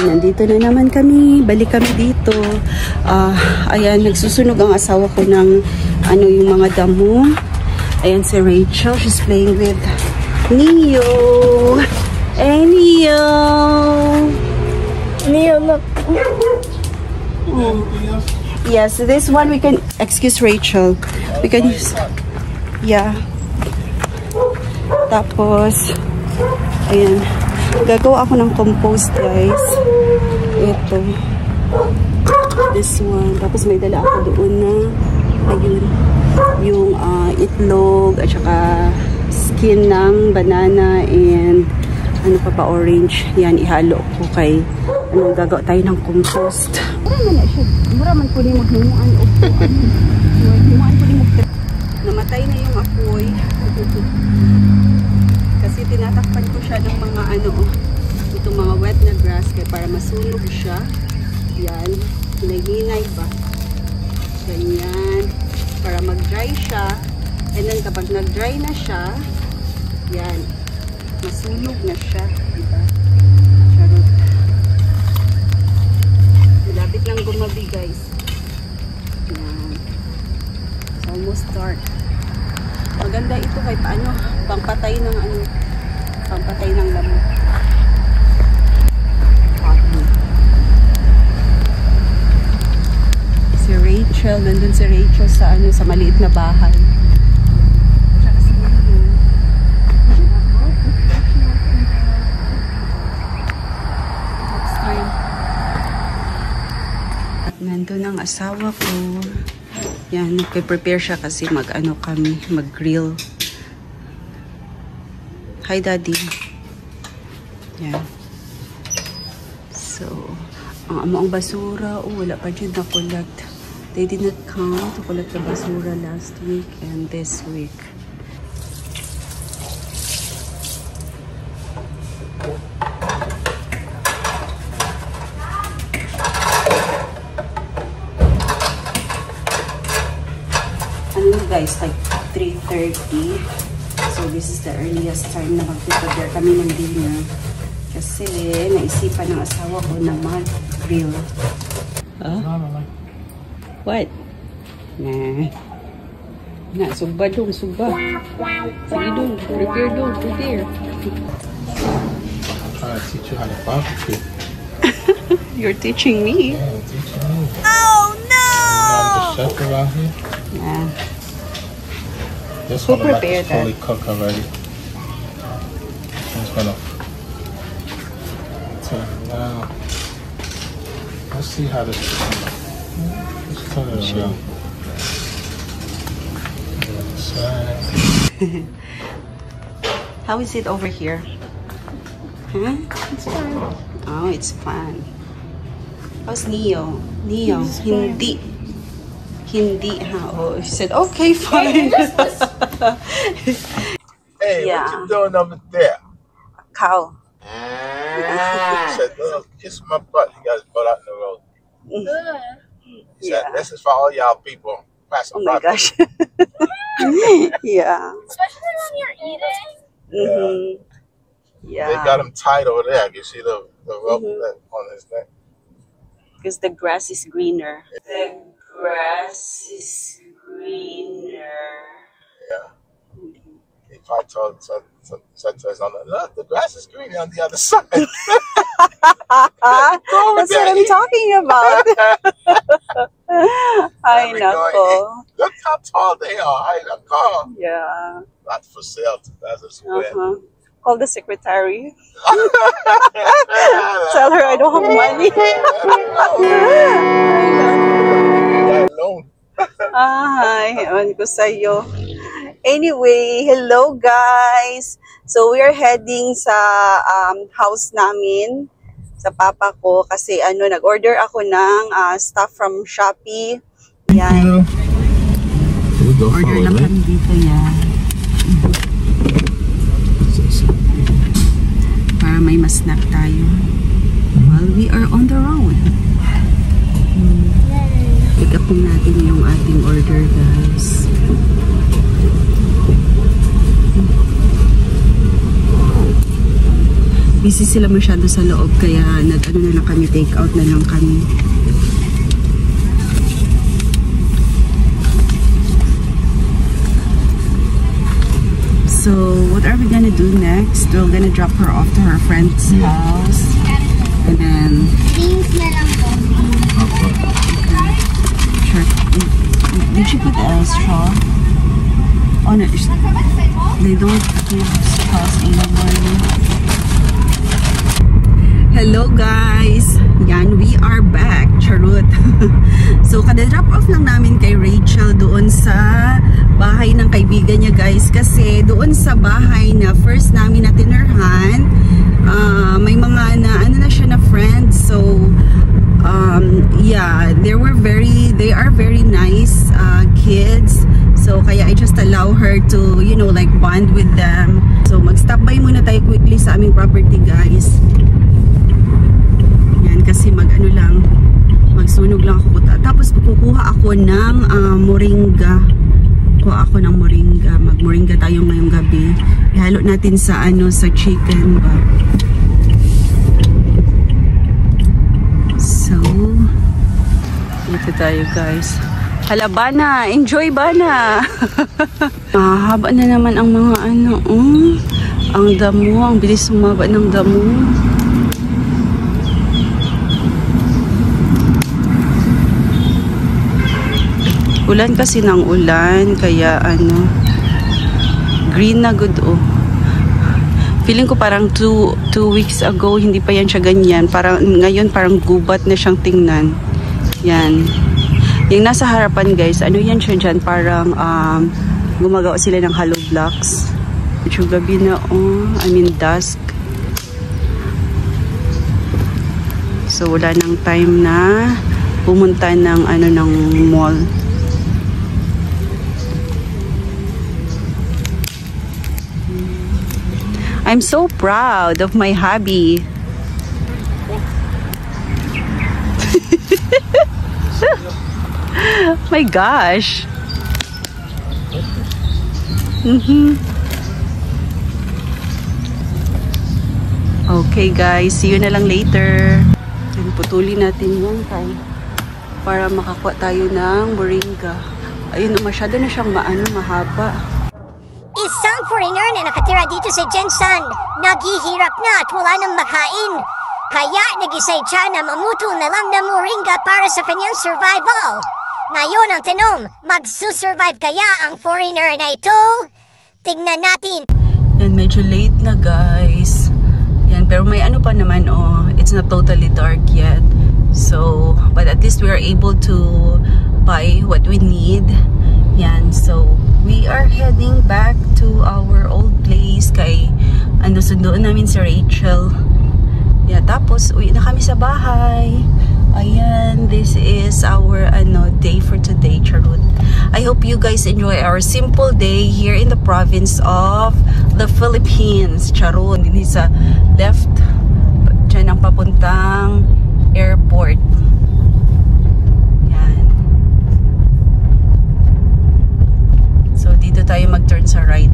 Nandito na naman kami. Balik kami dito. Ayan, nagsusunog ang asawa ko ng yung mga damo. Ayan si Rachel. She's playing with Neo. Hey, Neo. Neo, look. Yes, this one we can... Excuse Rachel. We can use... Yeah. Tapos, ayan. Gagawa ako ng compost, guys. Ito. This one. Tapos may dala ako doon na ayun, yung itlog at saka skin ng banana and ano pa orange. Yan, ihalo ko kay gagawa tayo ng compost. Mura man po ni maghimuan o maghimuan po ni namatay na yung apoy. Kasi tinatakpan ko siya ng mga itong mga wet na grass kaya para masunog siya. Yan, hinahinay pa. Ganyan. Para mag-dry siya. And then kapag nag-dry na siya, yan, masunog na siya. Diba? Charot. Malapit lang gumabi, guys. Yan. It's almost dark. Maganda ito kahit pangpatay ng pangpatay ng lamok. Si Rachel, nandun si Rachel sa sa maliit na bahay. Next time. At nandun ang asawa ko. Yan, nagpe-prepare siya kasi kami, mag-grill. Hi, Daddy. Yan. So, ang basura, wala pa dyan na-collect. They did not come to collect the basura last week and this week. Guys, like 3:30. So this is the earliest time na mag-prepare kami ng dinner. Kasi naisipan ng asawa ko na mag-grill. What? Nah. Suba dong, suba. Sige dong, prepare dong, prepare. I'm trying to teach you how to barbecue. You're teaching me. Yeah, I'm teaching you. Oh no! I'm the chef around here. Yeah. This Who one prepared is fully cooked already. I'm just gonna turn it around. Let's see how this is. Let's turn it around. How is it over here? Huh? It's fine. Oh, it's fun. How's Neo? Neo, Hindi, oh, he said, okay, fine. Hey, yeah. What you doing over there? A cow. He said, oh, kiss my butt. He got his butt out in the road. He said, this is for all y'all people. Oh my gosh. Yeah. Especially when you're eating. Mm-hmm. Yeah. They got him tied over there. You see the rope on his neck? Because the grass is greener. The grass is greener. Yeah. He probably said to his owner, look, the grass is green on the other side. That's what I'm talking about. Ay, nako. Look how tall they are. Ay, nako. Yeah. Not for sale. That's a square. Call the secretary. Tell her I don't have money. Hi, ewan ko sa'yo. Anyway, hello guys. So we are heading sa house namin sa papa ko kasi nag-order ako ng stuff from Shopee. Yan. Order lang kami dito yan. Para may mas-snack tayo while we are on the road. Pick up natin yung ating order, guys. busy sila masyado sa loob, kaya nag-ano na lang kami, take out na lang kami. So, what are we gonna do next? We're gonna drop her off to her friend's house. And then... Sure. Did she put a straw? Oh no, they don't give straws anymore. Hello guys! Yan, we are back. Charot. So, kada-drop off lang namin kay Rachel doon sa bahay ng kaibigan niya guys. Kasi doon sa bahay na first namin na tinirhan, may mga ano na siya na friends. So, yeah, they are very nice kids. So, kaya I just allow her to, you know, like bond with them. So, mag-stop by muna tayo quickly sa aming property guys. Kasi mag-ano lang, magsunog lang ako. Tapos kukuha ako ng moringa. Kuha ako ng moringa. Mag-moringa tayo ngayong gabi. Ihalo natin sa ano, sa chicken ba. So, dito tayo guys. Hala, Bana! Enjoy, Bana! Mahaba na naman ang mga ano. Ang damo. Ang bilis sumaba ng damo. Ulan kasi ng ulan, kaya ano, green na good oh. Feeling ko parang 2 weeks ago, hindi pa yan siya ganyan. Parang, ngayon parang gubat na siyang tingnan. Yan. Yung nasa harapan guys, ano yan siya dyan? Parang gumagawa sila ng hollow blocks. Medyo gabi na oh, I mean dusk. So wala nang time na pumunta ng ano ng mall. I'm so proud of my hubby. My gosh. Okay guys, see you na lang later. Putulin natin yan tayo para makakuha tayo ng moringa. Ayun, masyado na siyang mahaba. Isang foreigner na nakatira dito sa Jensan, naghihirap na at wala nang makain. Kaya nag-isay siya na mamutol na lang ng moringa para sa kanyang survival. Ngayon ang tanong, magsusurvive kaya ang foreigner na ito? Tingnan natin. Yan, medyo late na guys. Yan, pero may ano pa naman oh, it's not totally dark yet. So, but at least we are able to buy what we need. Yan, so we are heading back to our old place kay sundoon namin si Rachel. Yeah, tapos uwi na kami sa bahay. Ayan, this is our day for today, charot. I hope you guys enjoy our simple day here in the province of the Philippines. Charot, din sa left dyan ang papuntang airport. So dito tayo mag-turn sa right.